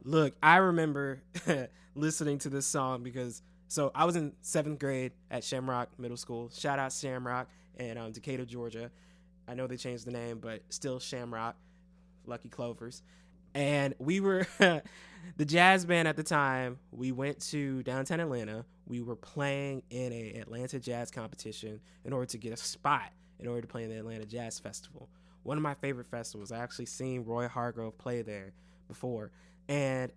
Look, I remember listening to this song because I was in 7th grade at Shamrock Middle School. Shout out Shamrock in Decatur, Georgia. I know they changed the name, but still Shamrock. Lucky Clovers. And we were the jazz band at the time. We went to downtown Atlanta. We were playing in a Atlanta jazz competition in order to get a spot in order to play in the Atlanta Jazz Festival. One of my favorite festivals. I actually seen Roy Hargrove play there before. And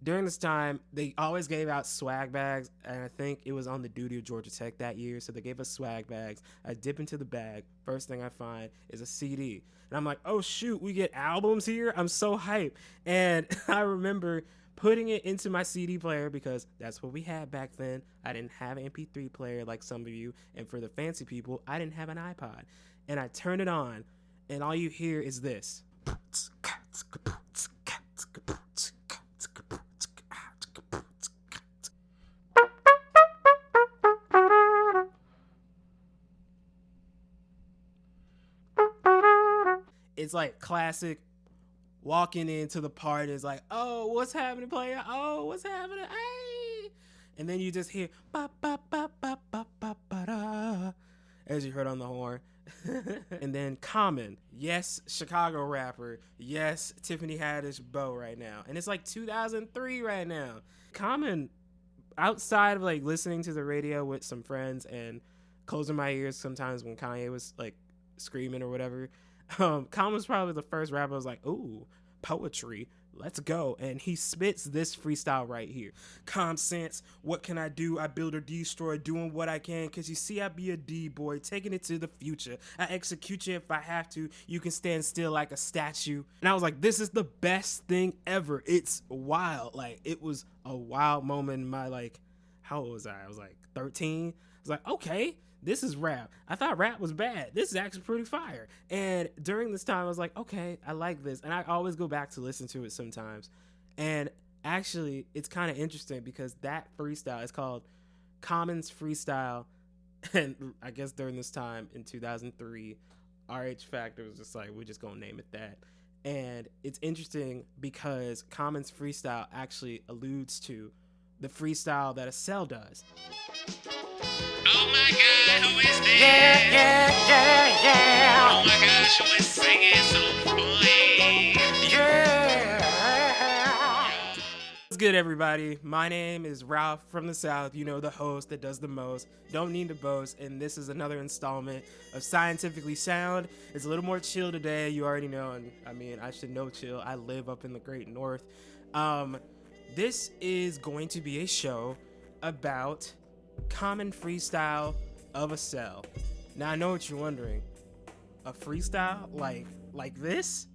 during this time, they always gave out swag bags, and I think it was on the duty of Georgia Tech that year, so they gave us swag bags. I dip into the bag. First thing I find is a CD. And I'm like, oh, shoot, we get albums here? I'm so hyped. And I remember putting it into my CD player because that's what we had back then. I didn't have an MP3 player like some of you, and for the fancy people, I didn't have an iPod. And I turn it on, and all you hear is this. It's like classic walking into the party. It's like, oh, what's happening, player? Oh, what's happening? Hey! And then you just hear ba ba ba ba ba ba ba da, as you heard on the horn. And then Common, yes, Chicago rapper, yes, Tiffany Haddish beau right now. And it's like 2003 right now. Common, outside of like listening to the radio with some friends and closing my ears sometimes when Kanye was like screaming or whatever, Common's probably the first rapper I was like, ooh, poetry, let's go. And he spits this freestyle right here. Calm sense, what can I do? I build or destroy, doing what I can, cause you see I be a D-boy, taking it to the future. I execute you if I have to, you can stand still like a statue. And I was like, this is the best thing ever. It's wild. Like, it was a wild moment in my, like, how old was I? I was like 13. I was like, okay, this is rap. I thought rap was bad. This is actually pretty fire. And during this time, I was like, okay, I like this. And I always go back to listen to it sometimes. And actually, it's kind of interesting because that freestyle is called Common's Freestyle. And I guess during this time in 2003, RH Factor was just like, we're just going to name it that. And it's interesting because Common's Freestyle actually alludes to the freestyle that a cell does. Oh my God, who is that? Yeah. Oh my gosh, who is singing so funny? Yeah. What's good, everybody? My name is Ralph from the South. You know, the host that does the most. Don't need to boast. And this is another installment of Scientifically Sound. It's a little more chill today. You already know. And I mean, I should know chill. I live up in the Great North. This is going to be a show about common freestyle of a cell. Now I know what you're wondering. A freestyle like this?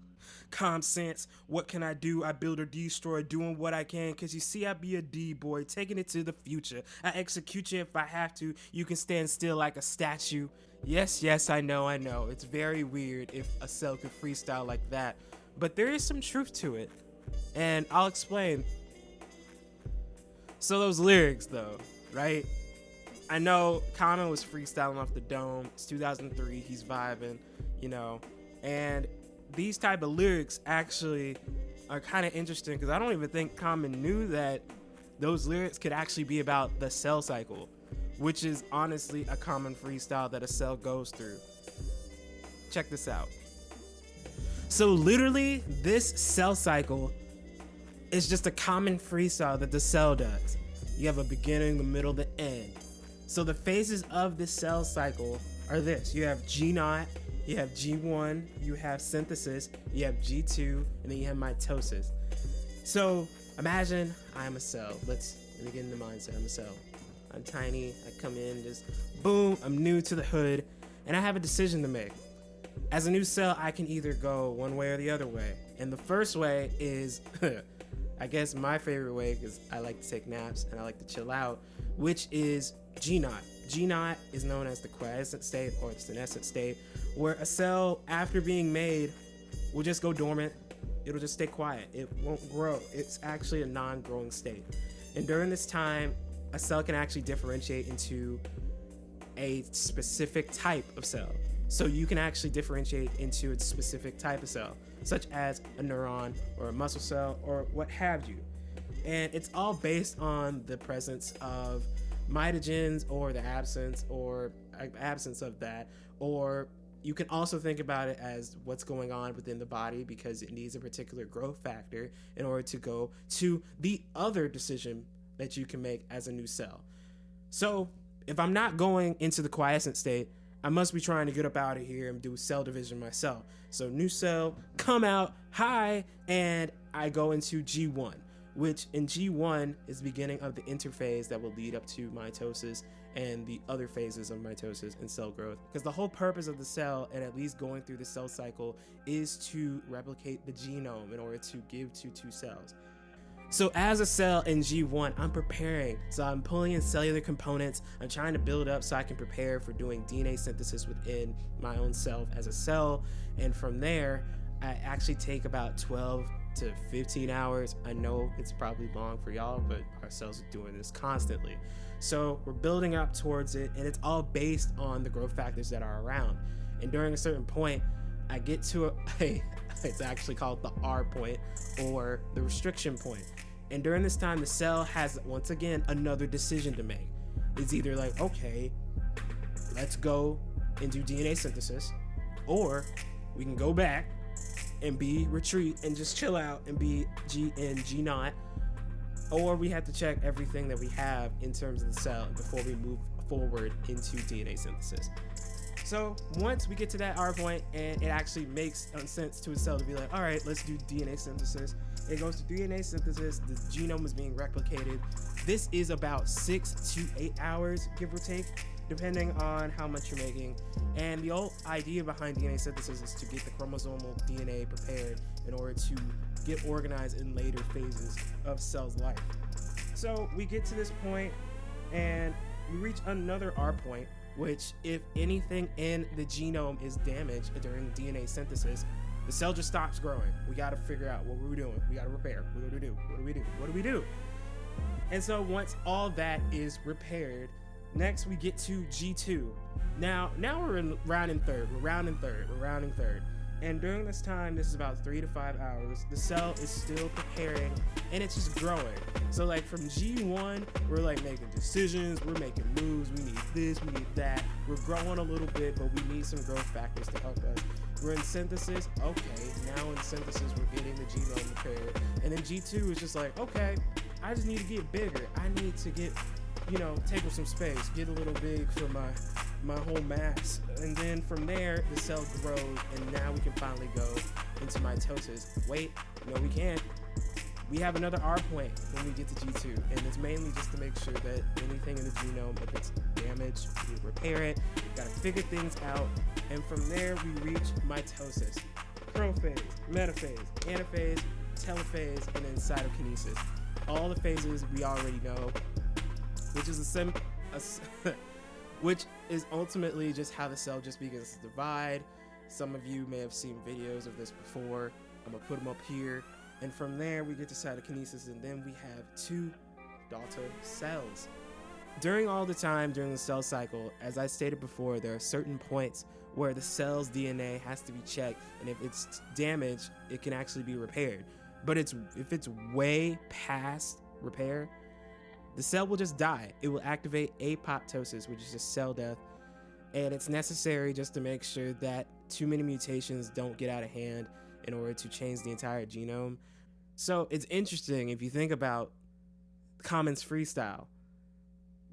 Calm sense, what can I do? I build or destroy, doing what I can, cause you see I be a D-boy, taking it to the future. I execute you if I have to, you can stand still like a statue. Yes, I know. It's very weird if a cell could freestyle like that, but there is some truth to it, and I'll explain. So those lyrics though, right? I know Common was freestyling off the dome. It's 2003. He's vibing, you know. And these type of lyrics actually are kind of interesting because I don't even think Common knew that those lyrics could actually be about the cell cycle, which is honestly a common freestyle that a cell goes through. Check this out. So literally, this cell cycle is just a common freestyle that the cell does. You have a beginning, the middle, the end. So the phases of the cell cycle are this. You have G0, you have G1, you have synthesis, you have G2, and then you have mitosis. So imagine I'm a cell. Let me get in the mindset. I'm a cell. I'm tiny. I come in, just boom, I'm new to the hood, and I have a decision to make. As a new cell, I can either go one way or the other way. And the first way is, I guess my favorite way, because I like to take naps and I like to chill out, which is G0. G0 is known as the quiescent state or the senescent state, where a cell, after being made, will just go dormant. It'll just stay quiet. It won't grow. It's actually a non-growing state. And during this time, a cell can actually differentiate into a specific type of cell. So you can actually differentiate into its specific type of cell, such as a neuron or a muscle cell or what have you. And it's all based on the presence of mitogens or the absence of that. Or you can also think about it as what's going on within the body, because it needs a particular growth factor in order to go to the other decision that you can make as a new cell. So if I'm not going into the quiescent state, I must be trying to get up out of here and do cell division myself. So new cell, come out, hi, and I go into G1, which in G1 is the beginning of the interphase that will lead up to mitosis and the other phases of mitosis and cell growth. Because the whole purpose of the cell, and at least going through the cell cycle, is to replicate the genome in order to give to two cells. So as a cell in G1, I'm preparing. So I'm pulling in cellular components. I'm trying to build up so I can prepare for doing DNA synthesis within my own self as a cell. And from there, I actually take about 12 to 15 hours. I know it's probably long for y'all, but our cells are doing this constantly. So we're building up towards it, and it's all based on the growth factors that are around. And during a certain point, I get to it's actually called the R point, or the restriction point. And during this time, the cell has, once again, another decision to make. It's either like, okay, let's go and do DNA synthesis, or we can go back and retreat and just chill out and be G in G naught, or we have to check everything that we have in terms of the cell before we move forward into DNA synthesis. So once we get to that R point, and it actually makes sense to a cell to be like, all right, let's do DNA synthesis. It goes to DNA synthesis. The genome is being replicated. This is about 6 to 8 hours, give or take, depending on how much you're making. And the whole idea behind DNA synthesis is to get the chromosomal DNA prepared in order to get organized in later phases of cell's life. So we get to this point, and we reach another R point, which, if anything in the genome is damaged during DNA synthesis, the cell just stops growing. We got to figure out what we're doing. We got to repair. What do we do? What do we do? What do we do? And so once all that is repaired, next we get to G2. Now we're rounding third. And during this time, this is about 3 to 5 hours, the cell is still preparing, and it's just growing. So like from G1, we're like making decisions, we're making moves, we need this, we need that. We're growing a little bit, but we need some growth factors to help us. We're in synthesis, okay, now in synthesis, we're getting the genome prepared. And then G2 is just like, okay, I just need to get bigger. I need to get, take up some space, get a little big for my whole mass. And then from there, the cell grows, and now we can finally go into mitosis. Wait, no, we can't. We have another R point when we get to G2, and it's mainly just to make sure that anything in the genome, if it's damaged, we repair it. Gotta figure things out, and from there we reach mitosis, prophase, metaphase, anaphase, telophase, and then cytokinesis. All the phases we already know, which is which is ultimately just how the cell just begins to divide. Some of you may have seen videos of this before. I'm gonna put them up here. And from there, we get to cytokinesis, and then we have 2 daughter cells. During all the time during the cell cycle, as I stated before, there are certain points where the cell's DNA has to be checked, and if it's damaged, it can actually be repaired. But if it's way past repair, the cell will just die. It will activate apoptosis, which is just cell death, and it's necessary just to make sure that too many mutations don't get out of hand in order to change the entire genome. So it's interesting if you think about Common's Freestyle,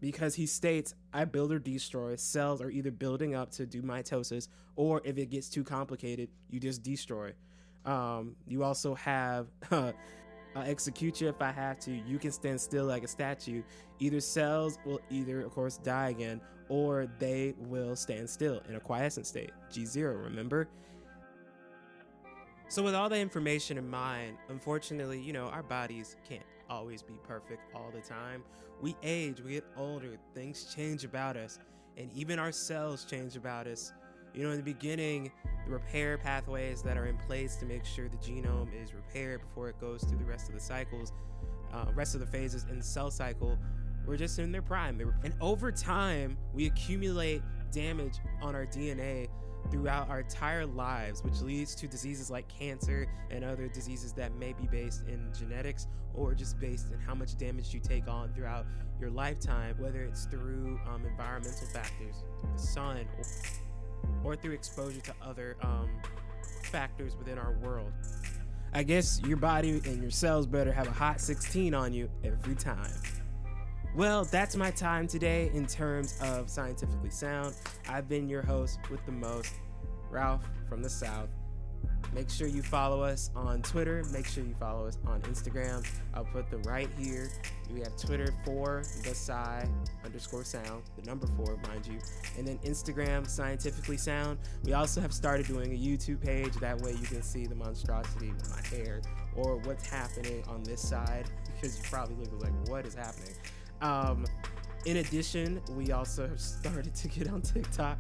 because he states, I build or destroy. Cells are either building up to do mitosis, or if it gets too complicated, you just destroy. You also have I'll execute you if I have to. You can stand still like a statue. Either cells will either, of course, die again, or they will stand still in a quiescent state. G0, remember? So with all the information in mind, unfortunately, our bodies can't always be perfect all the time. We age, we get older, things change about us, and even our cells change about us. In the beginning, the repair pathways that are in place to make sure the genome is repaired before it goes through the rest of the cycles, rest of the phases in the cell cycle, were just in their prime. And over time, we accumulate damage on our DNA throughout our entire lives, which leads to diseases like cancer and other diseases that may be based in genetics or just based in how much damage you take on throughout your lifetime, whether it's through environmental factors, through the sun, or through exposure to other factors within our world. I guess your body and your cells better have a hot 16 on you every time. Well, that's my time today in terms of Scientifically Sound. I've been your host with the most, Ralph from the South. Make sure you follow us on Twitter. Make sure you follow us on Instagram. I'll put them right here. We have Twitter for the Sci_sound, the number 4, mind you. And then Instagram, Scientifically Sound. We also have started doing a YouTube page. That way you can see the monstrosity with my hair or what's happening on this side, because you probably look like, what is happening? In addition, we also have started to get on TikTok.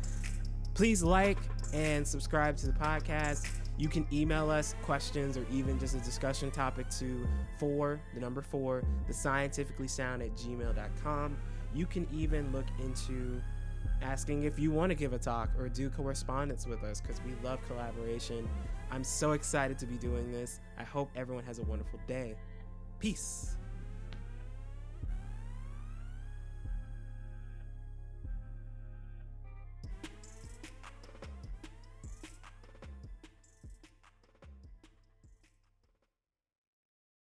Please like and subscribe to the podcast. You can email us questions or even just a discussion topic to the number 4, thescientificallysound@gmail.com. You can even look into asking if you want to give a talk or do correspondence with us, because we love collaboration. I'm so excited to be doing this. I hope everyone has a wonderful day. Peace.